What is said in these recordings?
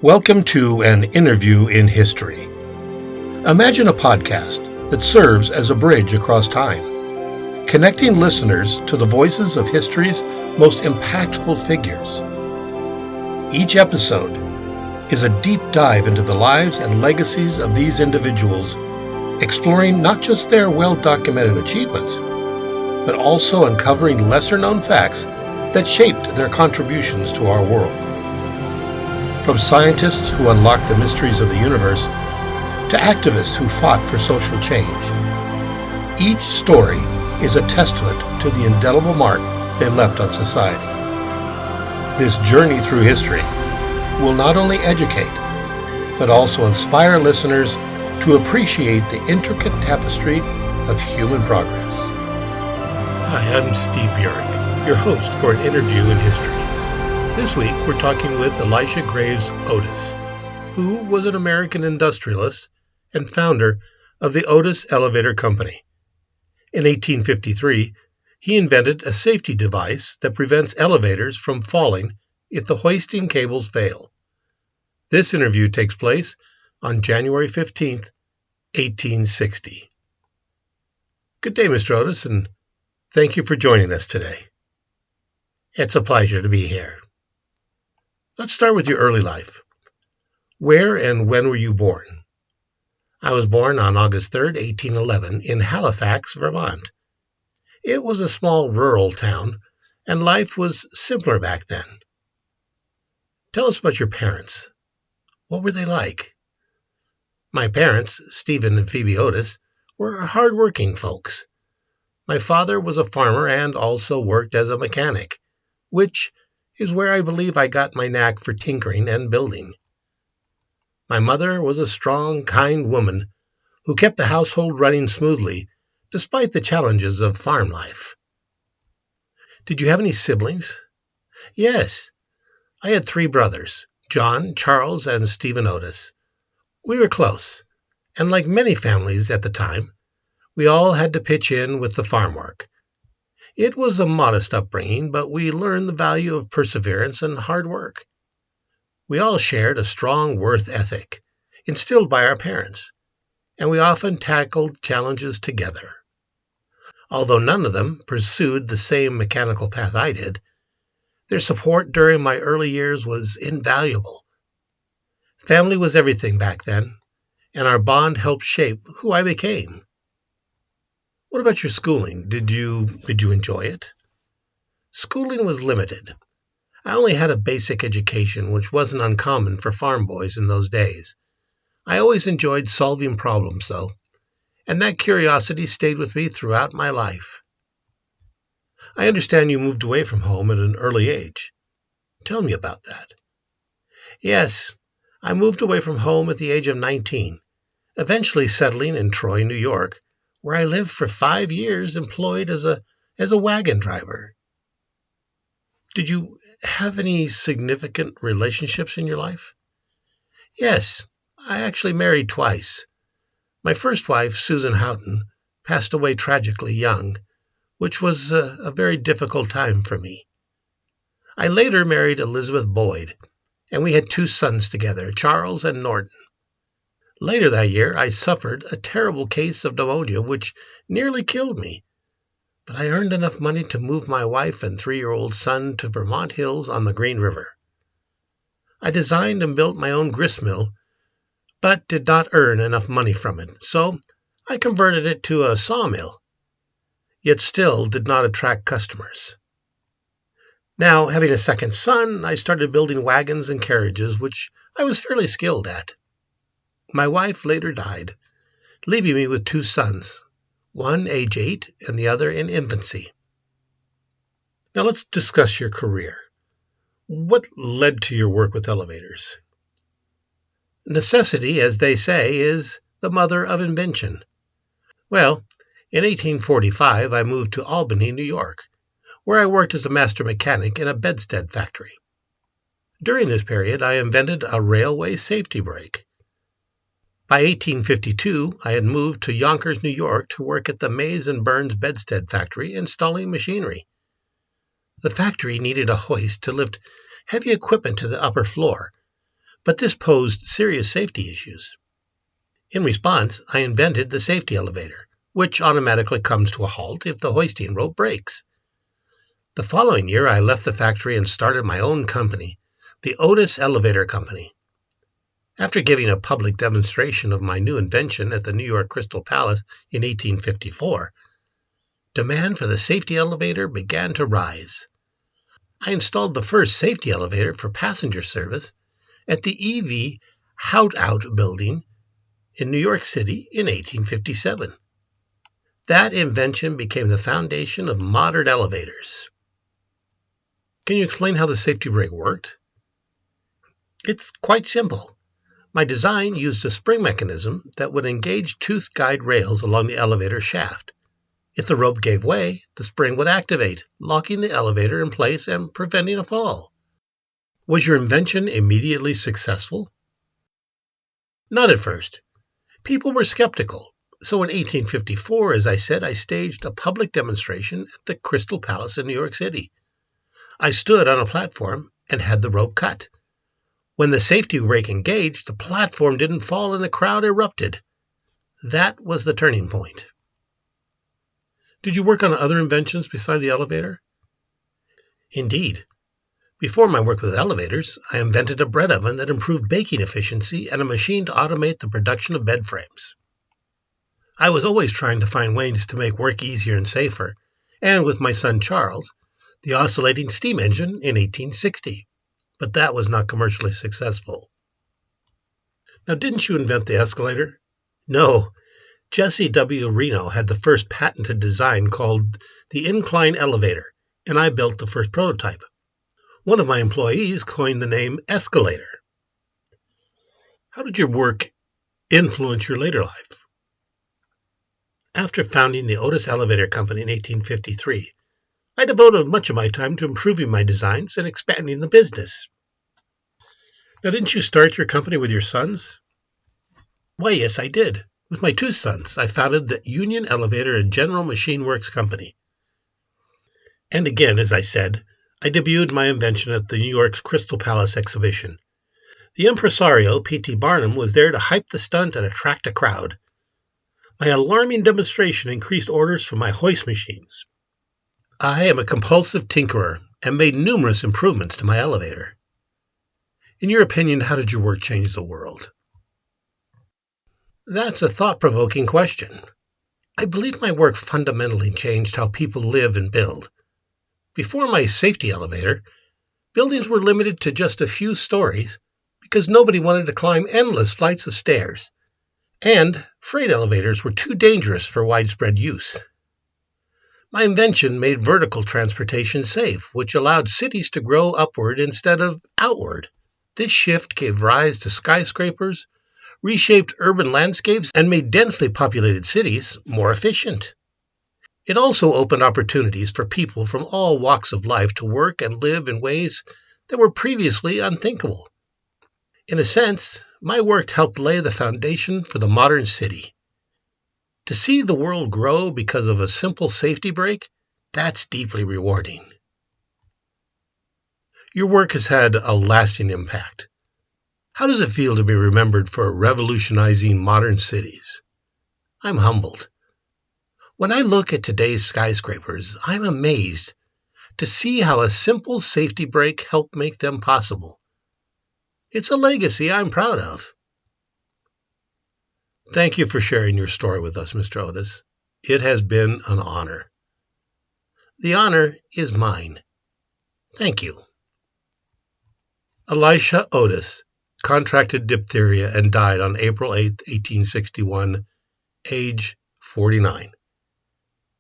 Welcome to an interview in history. Imagine a podcast that serves as a bridge across time, connecting listeners to the voices of history's most impactful figures. Each episode is a deep dive into the lives and legacies of these individuals, exploring not just their well-documented achievements, but also uncovering lesser-known facts that shaped their contributions to our world. From scientists who unlocked the mysteries of the universe to activists who fought for social change, each story is a testament to the indelible mark they left on society. This journey through history will not only educate, but also inspire listeners to appreciate the intricate tapestry of human progress. Hi, I'm Steve Burick, your host for an interview in history. This week, we're talking with Elisha Graves Otis, who was an American industrialist and founder of the Otis Elevator Company. In 1853, he invented a safety device that prevents elevators from falling if the hoisting cables fail. This interview takes place on January 15th, 1860. Good day, Mr. Otis, and thank you for joining us today. It's a pleasure to be here. Let's start with your early life. Where and when were you born? I was born on August 3rd, 1811, in Halifax, Vermont. It was a small rural town, and life was simpler back then. Tell us about your parents. What were they like? My parents, Stephen and Phoebe Otis, were hard-working folks. My father was a farmer and also worked as a mechanic, which is where I believe I got my knack for tinkering and building. My mother was a strong, kind woman who kept the household running smoothly despite the challenges of farm life. Did you have any siblings? Yes, I had 3 brothers, John, Charles, and Stephen Otis. We were close, and like many families at the time, we all had to pitch in with the farm work. It was a modest upbringing, but we learned the value of perseverance and hard work. We all shared a strong work ethic, instilled by our parents, and we often tackled challenges together. Although none of them pursued the same mechanical path I did, their support during my early years was invaluable. Family was everything back then, and our bond helped shape who I became. What about your schooling? Did you enjoy it? Schooling was limited. I only had a basic education, which wasn't uncommon for farm boys in those days. I always enjoyed solving problems, though, and that curiosity stayed with me throughout my life. I understand you moved away from home at an early age. Tell me about that. Yes, I moved away from home at the age of 19, eventually settling in Troy, New York, where I lived for 5 years employed as a wagon driver. Did you have any significant relationships in your life? Yes, I actually married twice. My first wife, Susan Houghton, passed away tragically young, which was a very difficult time for me. I later married Elizabeth Boyd, and we had 2 sons together, Charles and Norton. Later that year, I suffered a terrible case of pneumonia, which nearly killed me. But I earned enough money to move my wife and 3-year-old son to Vermont Hills on the Green River. I designed and built my own grist mill, but did not earn enough money from it, so I converted it to a sawmill, yet still did not attract customers. Now, having a second son, I started building wagons and carriages, which I was fairly skilled at. My wife later died, leaving me with 2 sons, one age 8 and the other in infancy. Now let's discuss your career. What led to your work with elevators? Necessity, as they say, is the mother of invention. Well, in 1845 I moved to Albany, New York, where I worked as a master mechanic in a bedstead factory. During this period, I invented a railway safety brake. By 1852, I had moved to Yonkers, New York to work at the Mays and Burns bedstead factory installing machinery. The factory needed a hoist to lift heavy equipment to the upper floor, but this posed serious safety issues. In response, I invented the safety elevator, which automatically comes to a halt if the hoisting rope breaks. The following year, I left the factory and started my own company, the Otis Elevator Company. After giving a public demonstration of my new invention at the New York Crystal Palace in 1854, demand for the safety elevator began to rise. I installed the first safety elevator for passenger service at the E.V. Houtout building in New York City in 1857. That invention became the foundation of modern elevators. Can you explain how the safety brake worked? It's quite simple. My design used a spring mechanism that would engage tooth guide rails along the elevator shaft. If the rope gave way, the spring would activate, locking the elevator in place and preventing a fall. Was your invention immediately successful? Not at first. People were skeptical, so in 1854, as I said, I staged a public demonstration at the Crystal Palace in New York City. I stood on a platform and had the rope cut. When the safety brake engaged, the platform didn't fall and the crowd erupted. That was the turning point. Did you work on other inventions beside the elevator? Indeed. Before my work with elevators, I invented a bread oven that improved baking efficiency and a machine to automate the production of bed frames. I was always trying to find ways to make work easier and safer, and with my son Charles, the oscillating steam engine in 1860. But that was not commercially successful. Now, didn't you invent the escalator? No. Jesse W. Reno had the first patented design called the incline elevator, and I built the first prototype. One of my employees coined the name escalator. How did your work influence your later life? After founding the Otis Elevator Company in 1853, I devoted much of my time to improving my designs and expanding the business. Now, didn't you start your company with your sons? Why, yes, I did. With my two sons, I founded the Union Elevator and General Machine Works Company. And again, as I said, I debuted my invention at the New York's Crystal Palace exhibition. The impresario, P.T. Barnum, was there to hype the stunt and attract a crowd. My alarming demonstration increased orders for my hoist machines. I am a compulsive tinkerer and made numerous improvements to my elevator. In your opinion, how did your work change the world? That's a thought-provoking question. I believe my work fundamentally changed how people live and build. Before my safety elevator, buildings were limited to just a few stories because nobody wanted to climb endless flights of stairs, and freight elevators were too dangerous for widespread use. My invention made vertical transportation safe, which allowed cities to grow upward instead of outward. This shift gave rise to skyscrapers, reshaped urban landscapes, and made densely populated cities more efficient. It also opened opportunities for people from all walks of life to work and live in ways that were previously unthinkable. In a sense, my work helped lay the foundation for the modern city. To see the world grow because of a simple safety brake, that's deeply rewarding. Your work has had a lasting impact. How does it feel to be remembered for revolutionizing modern cities? I'm humbled. When I look at today's skyscrapers, I'm amazed to see how a simple safety brake helped make them possible. It's a legacy I'm proud of. Thank you for sharing your story with us, Mr. Otis. It has been an honor. The honor is mine. Thank you. Elisha Otis contracted diphtheria and died on April 8, 1861, age 49.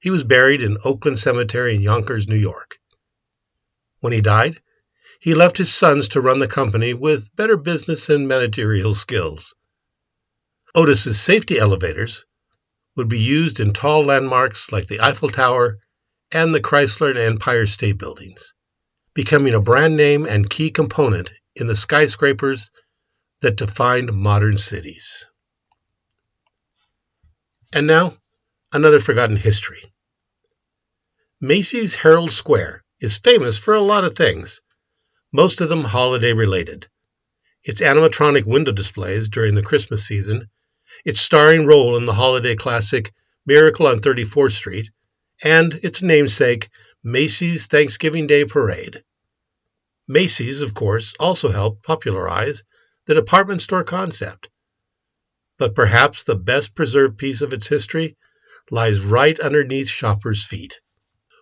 He was buried in Oakland Cemetery in Yonkers, New York. When he died, he left his sons to run the company with better business and managerial skills. Otis's safety elevators would be used in tall landmarks like the Eiffel Tower and the Chrysler and Empire State Buildings, becoming a brand name and key component in the skyscrapers that defined modern cities. And now, another forgotten history. Macy's Herald Square is famous for a lot of things, most of them holiday-related. its animatronic window displays during the Christmas season, its starring role in the holiday classic Miracle on 34th Street, and its namesake Macy's Thanksgiving Day Parade. Macy's, of course, also helped popularize the department store concept. But perhaps the best preserved piece of its history lies right underneath shoppers' feet.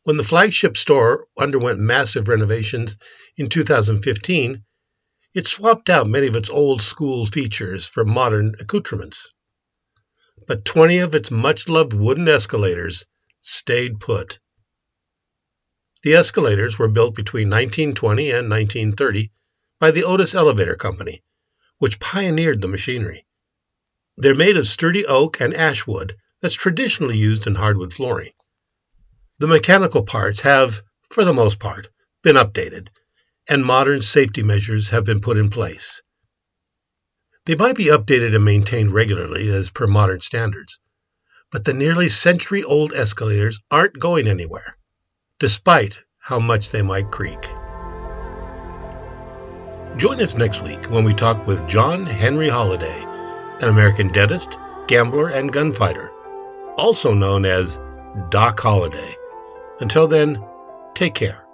When the flagship store underwent massive renovations in 2015, it swapped out many of its old school features for modern accoutrements. But 20 of its much-loved wooden escalators stayed put. The escalators were built between 1920 and 1930 by the Otis Elevator Company, which pioneered the machinery. They're made of sturdy oak and ash wood that's traditionally used in hardwood flooring. The mechanical parts have, for the most part, been updated, and modern safety measures have been put in place. They might be updated and maintained regularly as per modern standards, but the nearly century-old escalators aren't going anywhere, despite how much they might creak. Join us next week when we talk with John Henry Holliday, an American dentist, gambler, and gunfighter, also known as Doc Holliday. Until then, take care.